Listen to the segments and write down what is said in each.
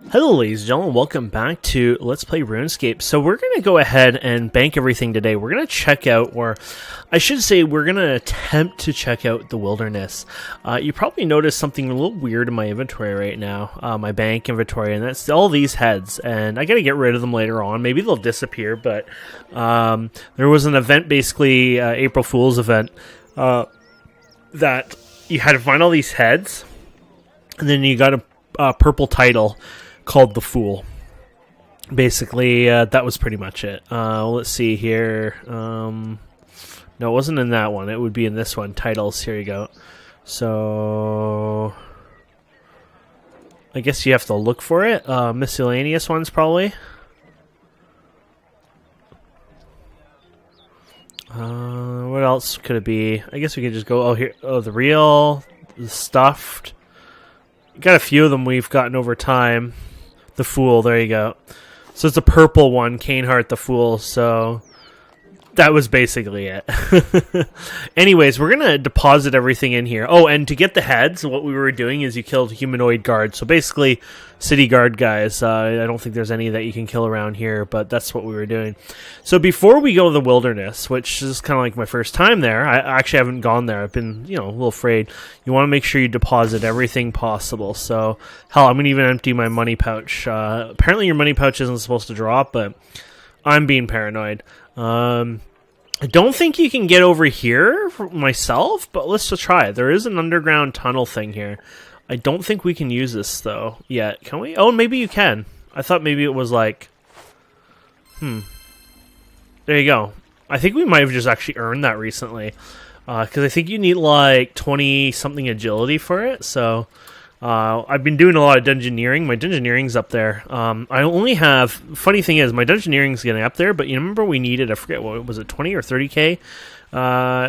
Hello ladies and gentlemen, welcome back to Let's Play RuneScape. So we're going to go ahead and bank everything today. We're going to check out, or I should say we're going to attempt to check out the wilderness. You probably noticed something a little weird in my inventory right now, my bank inventory, and that's all these heads. And I got to get rid of them later on. Maybe they'll disappear, but there was an event, basically April Fool's event, that you had to find all these heads, and then you got a purple title called the Fool. Basically, that was pretty much it. Let's see here. No, it wasn't in that one. It would be in this one. Titles. Here you go. So I guess you have to look for it. Miscellaneous ones, probably. What else could it be? I guess we could just go. Oh, here. Oh, the real, the stuffed. Got a few of them we've gotten over time. The Fool, there you go. So it's a purple one, KaneHart the Fool, so that was basically it. Anyways, we're going to deposit everything in here. Oh, and to get the heads, what we were doing is you killed humanoid guards. So basically, city guard guys. I don't think there's any that you can kill around here, but that's what we were doing. So before we go to the wilderness, which is kind of like my first time there, I actually haven't gone there. I've been, a little afraid. You want to make sure you deposit everything possible. So, hell, I'm going to even empty my money pouch. Apparently your money pouch isn't supposed to drop, but I'm being paranoid. I don't think you can get over here myself, but let's just try it. There is an underground tunnel thing here. I don't think we can use this, though, yet. Can we? Oh, maybe you can. I thought maybe it was like... There you go. I think we might have just actually earned that recently. Because I think you need, like, 20-something agility for it, so... I've been doing a lot of dungeoneering. My dungeoneering's up there. I only have... Funny thing is, my dungeoneering's getting up there, but you remember we needed, I forget, what was it, 20 or 30k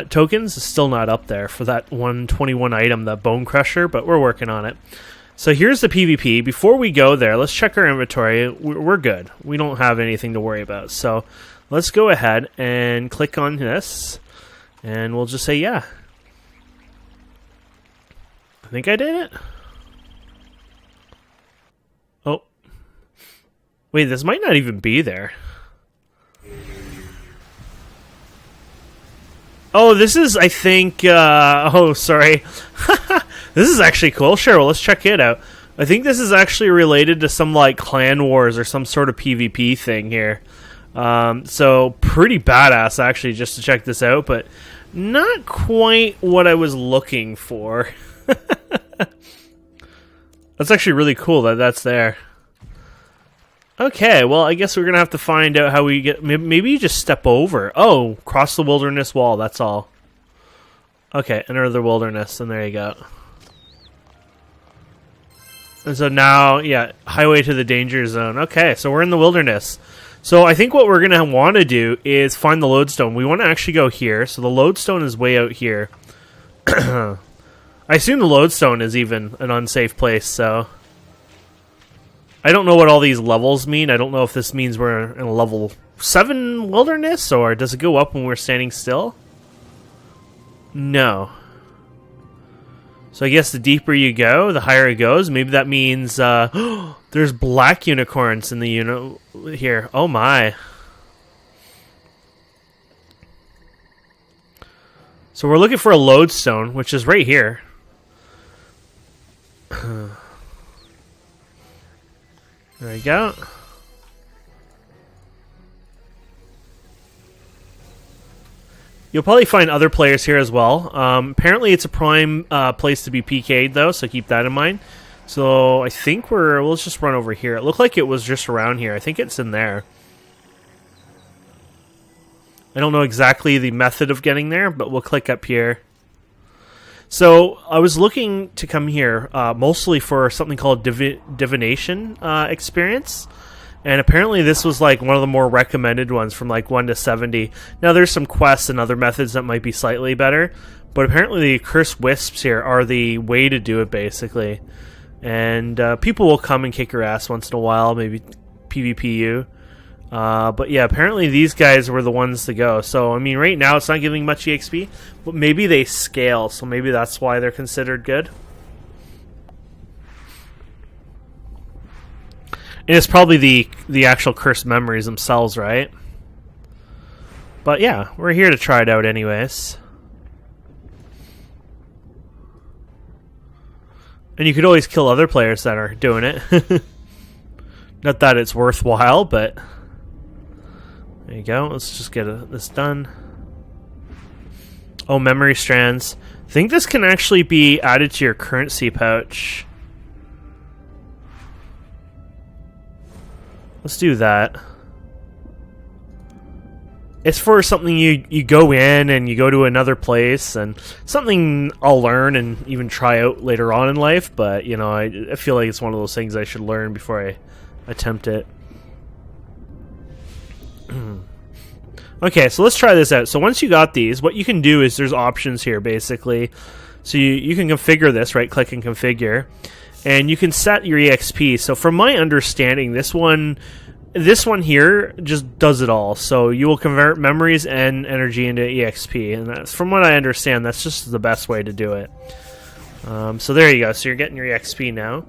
tokens? It's still not up there for that 121 item, the Bone Crusher, but we're working on it. So here's the PvP. Before we go there, let's check our inventory. We're good. We don't have anything to worry about. So let's go ahead and click on this, and we'll just say, yeah. I think I did it. Oh. Wait, this might not even be there. Oh, this is, I think, oh, sorry. This is actually cool. Sure, well, let's check it out. I think this is actually related to some, like, clan wars or some sort of PvP thing here. So, pretty badass, actually, just to check this out, but not quite what I was looking for. That's actually really cool that that's there. Okay, well, I guess we're going to have to find out how we get... Maybe you just step over. Oh, cross the wilderness wall, that's all. Okay, enter the wilderness, and there you go. And so now, yeah, highway to the danger zone. Okay, so we're in the wilderness. So I think what we're going to want to do is find the lodestone. We want to actually go here. So the lodestone is way out here. I assume the lodestone is even an unsafe place, so... I don't know what all these levels mean. I don't know if this means we're in a level 7 wilderness, or does it go up when we're standing still? No. So I guess the deeper you go, the higher it goes. Maybe that means there's black unicorns in the here. Oh my. So we're looking for a lodestone, which is right here. There we go. You'll probably find other players here as well. Apparently it's a prime place to be PK'd though, so keep that in mind. So I think let's just run over here. It looked like it was just around here. I think it's in there. I don't know exactly the method of getting there, but we'll click up here. So I was looking to come here mostly for something called Divination experience. And apparently this was like one of the more recommended ones from like 1 to 70. Now there's some quests and other methods that might be slightly better. But apparently the Cursed Wisps here are the way to do it basically. And people will come and kick your ass once in a while, maybe PvP you. But yeah, apparently these guys were the ones to go. So, I mean, right now it's not giving much EXP, but maybe they scale, so maybe that's why they're considered good. And it's probably the actual cursed memories themselves, right? But yeah, we're here to try it out anyways. And you could always kill other players that are doing it. Not that it's worthwhile, but there you go. Let's just get this done. Oh, memory strands. I think this can actually be added to your currency pouch. Let's do that. It's for something you go in and you go to another place, and something I'll learn and even try out later on in life, but you know, I feel like it's one of those things I should learn before I attempt it. Okay, so let's try this out. So once you got these, what you can do is there's options here basically. So you can configure this, right click and configure, and you can set your EXP. So from my understanding, this one here just does it all. So you will convert memories and energy into EXP, and that's, from what I understand, that's just the best way to do it. So there you go. So you're getting your EXP now.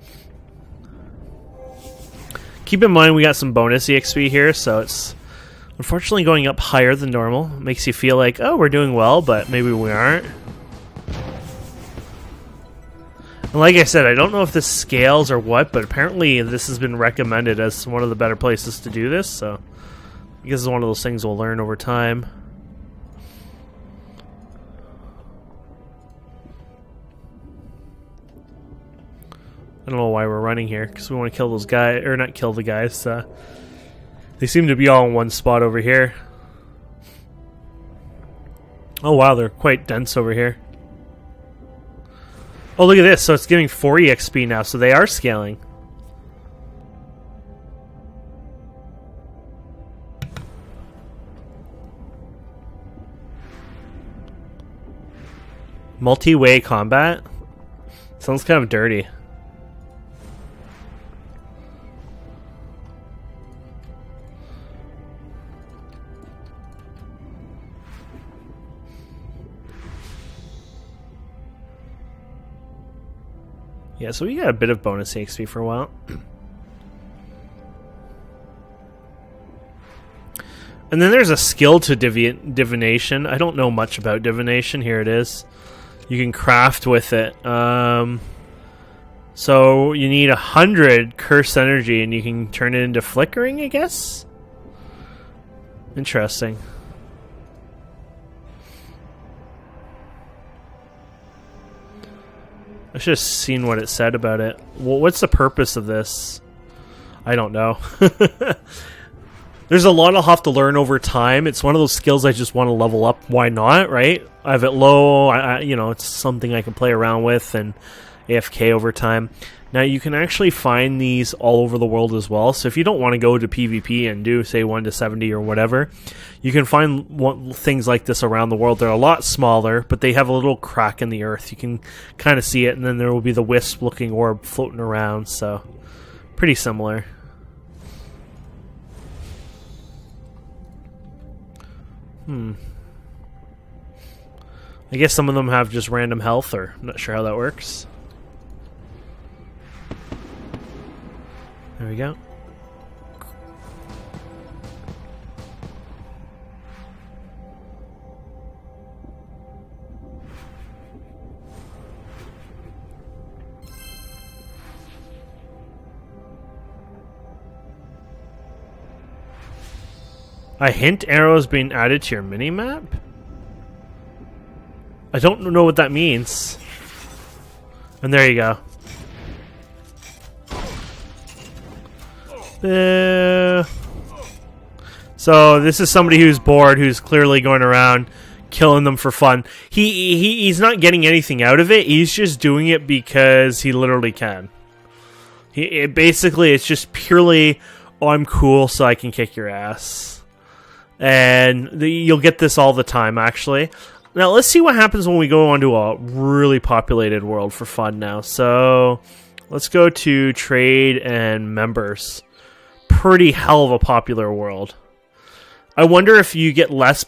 Keep in mind we got some bonus EXP here, so it's unfortunately going up higher than normal. It makes you feel like, oh, we're doing well, but maybe we aren't. And like I said, I don't know if this scales or what, but apparently this has been recommended as one of the better places to do this, so I guess it's one of those things we'll learn over time. I don't know why we're running here, because we want to kill those guys, or not kill the guys. They seem to be all in one spot over here. Oh wow, they're quite dense over here. Oh, look at this. So it's giving 4 EXP now, so they are scaling. Multi-way combat? Sounds kind of dirty. Yeah, so we got a bit of bonus EXP for a while. And then there's a skill to Divination. I don't know much about Divination. Here it is. You can craft with it. So you need 100 cursed energy and you can turn it into flickering, I guess? Interesting. I should have seen what it said about it. Well, what's the purpose of this? I don't know. There's a lot I'll have to learn over time. It's one of those skills I just want to level up. Why not, right? I have it low. You know, it's something I can play around with and AFK over time. Now, you can actually find these all over the world as well. So if you don't want to go to PvP and do, say, 1 to 70 or whatever, you can find things like this around the world. They're a lot smaller, but they have a little crack in the earth. You can kind of see it, and then there will be the wisp-looking orb floating around. So pretty similar. I guess some of them have just random health, or I'm not sure how that works. There we go. A hint arrow is being added to your minimap? I don't know what that means. And there you go. So this is somebody who's bored, who's clearly going around killing them for fun. He's not getting anything out of it. He's just doing it because he literally can. Basically, it's just purely, oh, I'm cool, so I can kick your ass. And you'll get this all the time, actually. Now, let's see what happens when we go onto a really populated world for fun now. So, let's go to trade and members. Pretty hell of a popular world. I wonder if you get less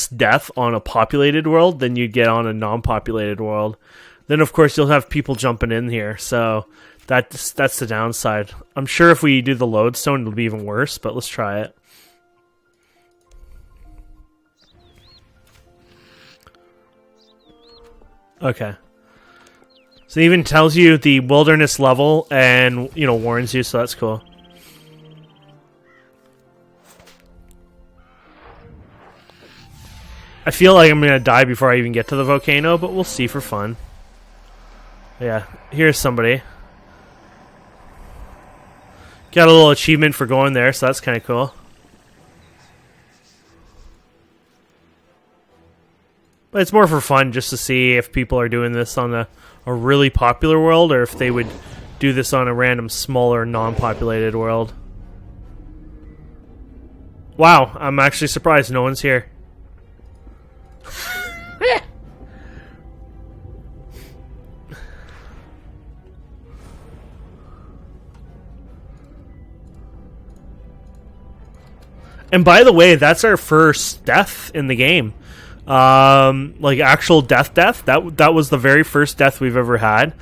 death on a populated world than you get on a non-populated world. Then, of course, you'll have people jumping in here. So, That's the downside. I'm sure if we do the lodestone, it'll be even worse, but let's try it. Okay. So it even tells you the wilderness level and, you know, warns you, so that's cool. I feel like I'm gonna die before I even get to the volcano, but we'll see for fun. Yeah, here's somebody. Got a little achievement for going there, so that's kind of cool. But it's more for fun, just to see if people are doing this on a really popular world, or if they would do this on a random, smaller, non-populated world. Wow, I'm actually surprised no one's here. And by the way, that's our first death in the game. Like actual death. That was the very first death we've ever had.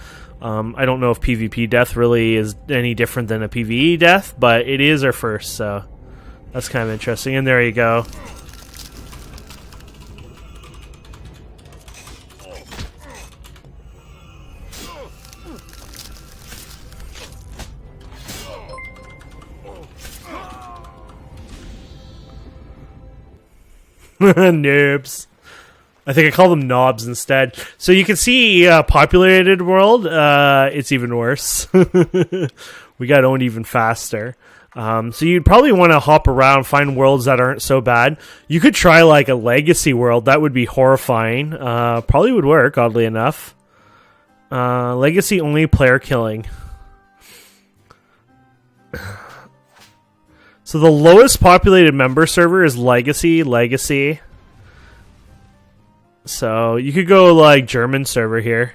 I don't know if PvP death really is any different than a PvE death, but it is our first, so that's kind of interesting. And there you go. Noobs. I think I call them knobs instead. So you can see populated world, it's even worse. We got owned even faster. So you'd probably want to hop around, find worlds that aren't so bad. You could try like a legacy world. That would be horrifying. Probably would work, oddly enough. Legacy only player killing. So the lowest populated member server is Legacy. So you could go like German server here.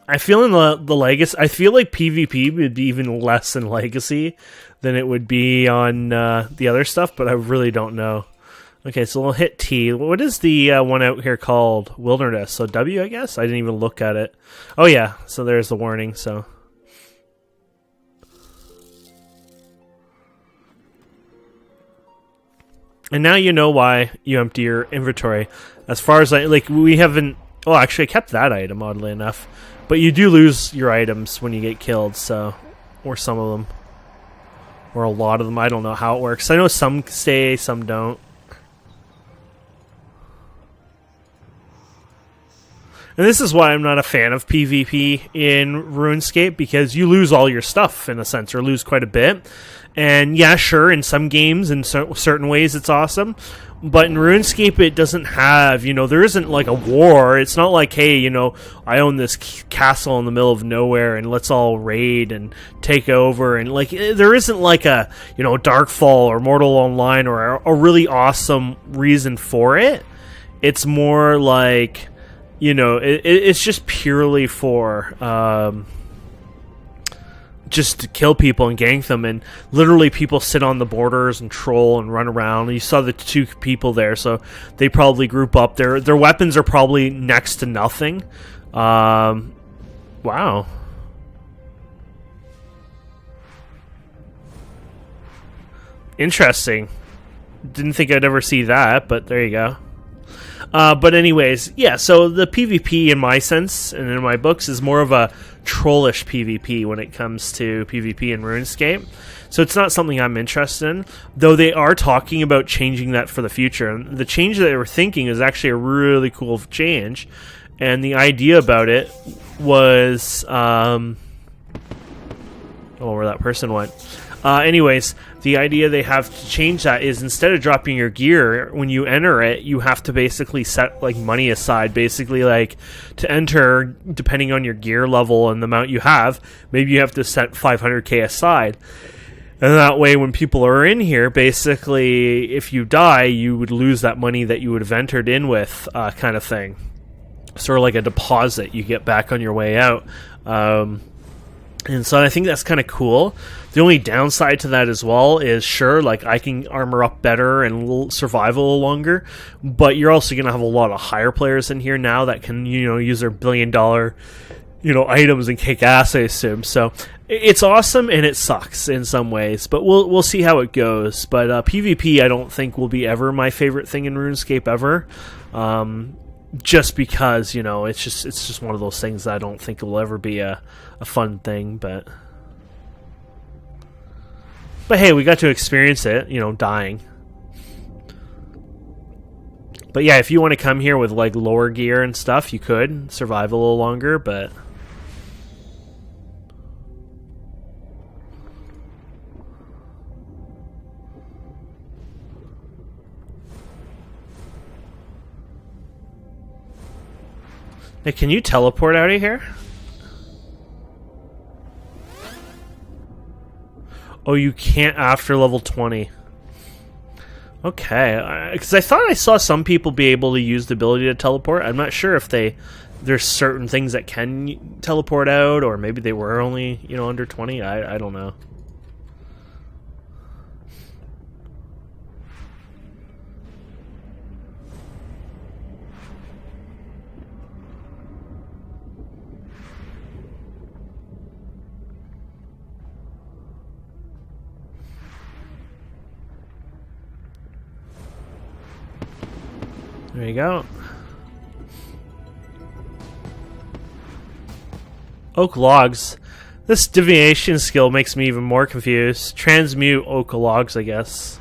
I feel in the Legacy, I feel like PvP would be even less in Legacy than it would be on the other stuff, but I really don't know. Okay, so we'll hit T. What is the one out here called? Wilderness. So W, I guess? I didn't even look at it. Oh, yeah. So there's the warning, so. And now you know why you empty your inventory. As far as, we haven't... Oh, actually, I kept that item, oddly enough. But you do lose your items when you get killed, so... Or some of them. Or a lot of them. I don't know how it works. I know some stay, some don't. And this is why I'm not a fan of PvP in RuneScape, because you lose all your stuff, in a sense, or lose quite a bit. And yeah, sure, in some games, in certain ways, it's awesome. But in RuneScape, it doesn't have, there isn't like a war. It's not like, hey, I own this castle in the middle of nowhere and let's all raid and take over. And like, there isn't like a, Darkfall or Mortal Online or a really awesome reason for it. It's more like... it's just purely for just to kill people and gank them, and literally people sit on the borders and troll and run around. You saw the two people there, so they probably group up. Their weapons are probably next to nothing. Wow. Interesting. Didn't think I'd ever see that, but there you go. But anyways, yeah, so the PvP in my sense, and in my books, is more of a trollish PvP when it comes to PvP in RuneScape. So it's not something I'm interested in, though they are talking about changing that for the future. And the change that they were thinking is actually a really cool change. And the idea about it was... where that person went. Anyways, the idea they have to change that is instead of dropping your gear, when you enter it, you have to basically set like money aside. Basically, like to enter, depending on your gear level and the amount you have, maybe you have to set 500k aside. And that way, when people are in here, basically, if you die, you would lose that money that you would have entered in with, kind of thing. Sort of like a deposit you get back on your way out. And so I think that's kind of cool. The only downside to that as well is, sure, like I can armor up better and survive a little longer, but you're also going to have a lot of higher players in here now that can, use their $1 billion, items and kick ass, I assume. So it's awesome and it sucks in some ways, but we'll see how it goes. But PvP I don't think will be ever my favorite thing in RuneScape ever. Just because, it's just one of those things that I don't think will ever be a fun thing, but hey, we got to experience it, dying. But yeah, if you want to come here with like lower gear and stuff, you could survive a little longer, but hey, can you teleport out of here? Oh, you can't after level 20. Okay, because I thought I saw some people be able to use the ability to teleport. I'm not sure if there's certain things that can teleport out, or maybe they were only, under 20. I don't know. There you go. Oak logs. This divination skill makes me even more confused. Transmute oak logs, I guess.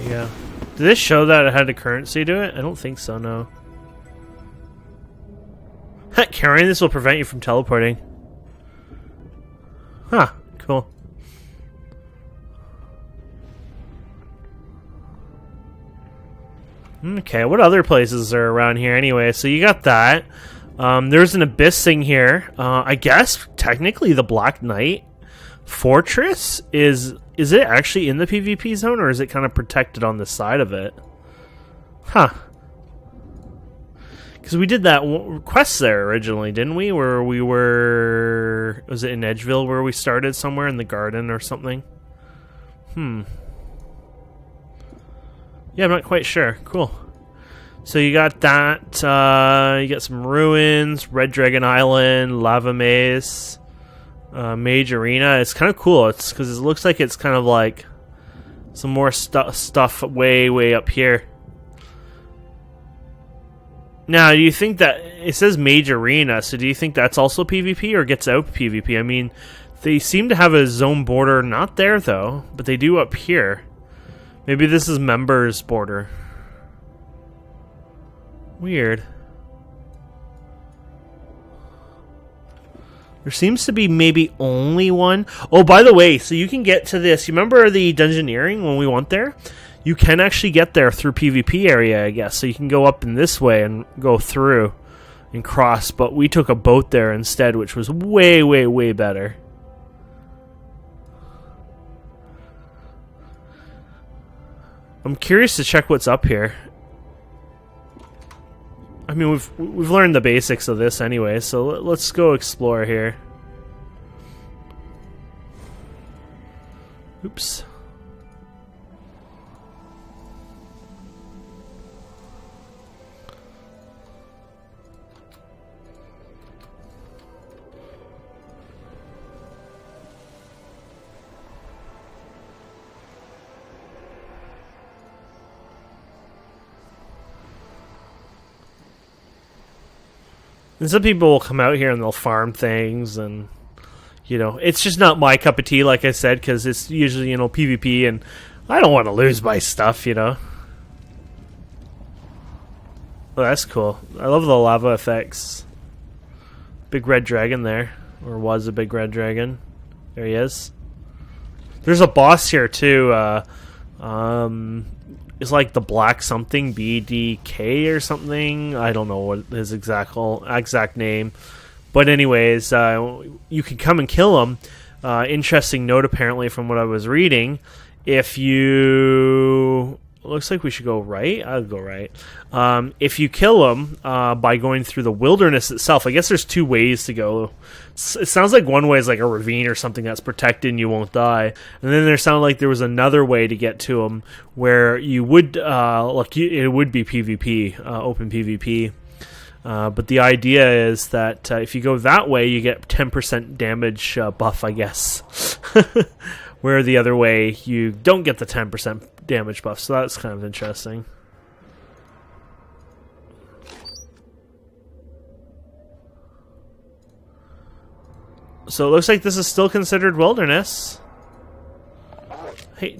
Yeah. Did this show that it had a currency to it? I don't think so, no. Carrying this will prevent you from teleporting. Huh, cool. Okay, what other places are around here anyway? So you got that. There's an abyss thing here. I guess, technically, the Black Knight Fortress is it actually in the PvP zone, or is it kind of protected on the side of it? Huh. Because we did that quest there originally, didn't we? Where we were... Was it in Edgeville where we started, somewhere in the garden or something? Yeah, I'm not quite sure. Cool. So you got that. You got some ruins, Red Dragon Island, Lava Maze, Mage Arena. It's kind of cool. It's because it looks like it's kind of like some more stuff way up here. Now, do you think that it says Mage Arena? So do you think that's also PvP or gets out PvP? I mean, they seem to have a zone border not there though, but they do up here. Maybe this is members border. Weird. There seems to be maybe only one. Oh, by the way, so you can get to this. You remember the dungeoneering when we went there? You can actually get there through PvP area, I guess. So you can go up in this way and go through and cross. But we took a boat there instead, which was way better. I'm curious to check what's up here. I mean, we've learned the basics of this anyway, so let's go explore here. Oops. And some people will come out here and they'll farm things, and it's just not my cup of tea, like I said, because it's usually PvP, and I don't want to lose my stuff, Oh, that's cool. I love the lava effects. Big red dragon there. Or was a big red dragon. There he is. There's a boss here too. It's like the black something, BDK or something. I don't know what his exact name. But anyways, you can come and kill him. Interesting note apparently from what I was reading. If you... Looks like we should go right. I'll go right. If you kill him by going through the wilderness itself, I guess there's two ways to go. It sounds like one way is like a ravine or something that's protected and you won't die. And then there sounded like there was another way to get to him where you would, it would be PvP, open PvP. But the idea is that if you go that way, you get 10% damage buff, I guess. Where the other way, you don't get the 10% damage buff. So that's kind of interesting. So it looks like this is still considered wilderness. Hey,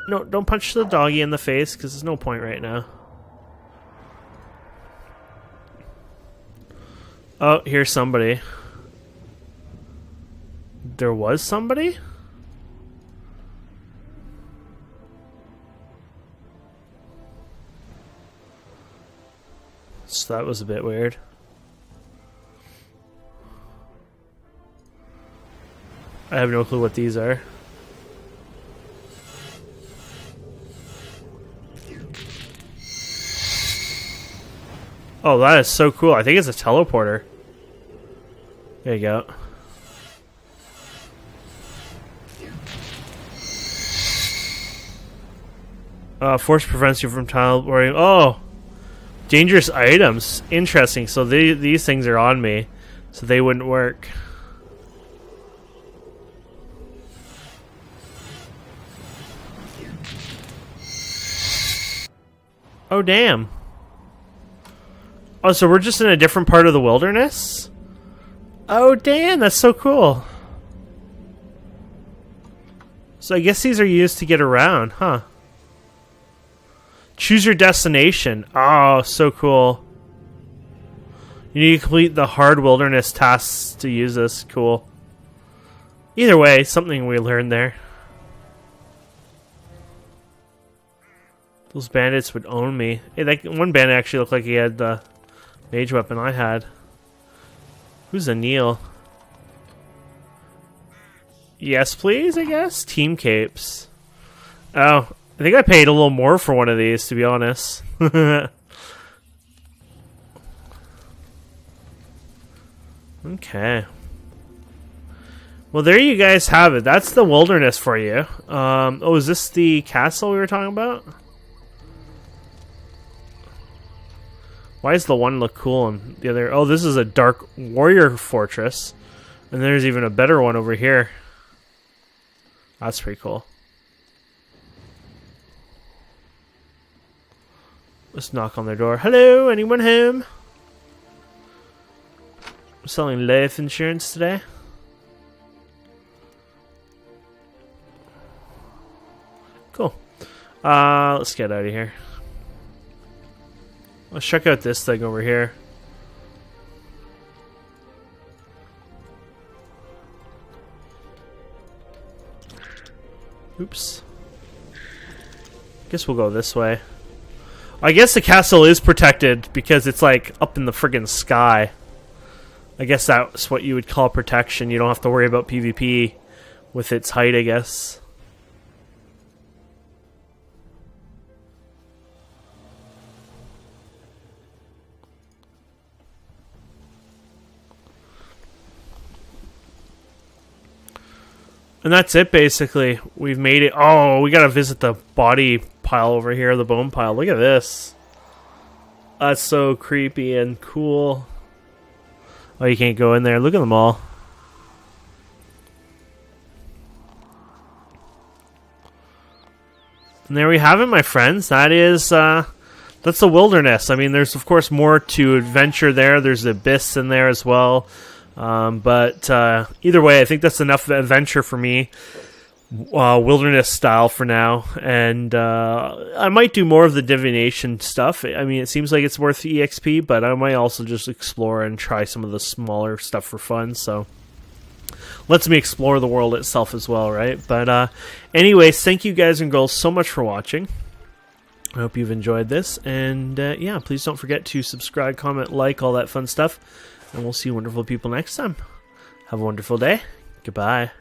no, don't punch the doggy in the face, because there's no point right now. Oh, here's somebody. There was somebody? So that was a bit weird. I have no clue what these are. Oh, that is so cool. I think it's a teleporter. There you go. Force prevents you from teleporting. Oh! Dangerous items. Interesting. So these things are on me. So they wouldn't work. Oh, damn. Oh, so we're just in a different part of the wilderness? Oh, damn. That's so cool. So I guess these are used to get around, huh? Choose your destination. Oh, so cool. You need to complete the hard wilderness tasks to use this. Cool. Either way, something we learned there. Those bandits would own me. Hey, that one bandit actually looked like he had the mage weapon I had. Who's Anil? Yes, please, I guess. Team capes. Oh, I think I paid a little more for one of these, to be honest. Okay. Well, there you guys have it. That's the wilderness for you. Oh, is this the castle we were talking about? Why does the one look cool and the other... Oh, this is a dark warrior fortress. And there's even a better one over here. That's pretty cool. Let's knock on their door. Hello, anyone home? I'm selling life insurance today. Cool. Let's get out of here. Let's check out this thing over here. Oops. Guess we'll go this way. I guess the castle is protected because it's like up in the friggin' sky. I guess that's what you would call protection. You don't have to worry about PvP with its height, I guess. And that's it, basically. We've made it. Oh, we gotta visit the body pile over here, the bone pile. Look at this. That's so creepy and cool. Oh, you can't go in there. Look at them all. And there we have it, my friends. That is, that's the wilderness. I mean, there's, of course, more to adventure there. There's the abyss in there as well. But either way, I think that's enough adventure for me. Wilderness style for now. And I might do more of the divination stuff. I mean, it seems like it's worth the EXP, but I might also just explore and try some of the smaller stuff for fun. So lets me explore the world itself as well, right? But anyways, thank you guys and girls so much for watching. I hope you've enjoyed this, and yeah, please don't forget to subscribe, comment, like, all that fun stuff, and we'll see wonderful people next time. Have a wonderful day. Goodbye.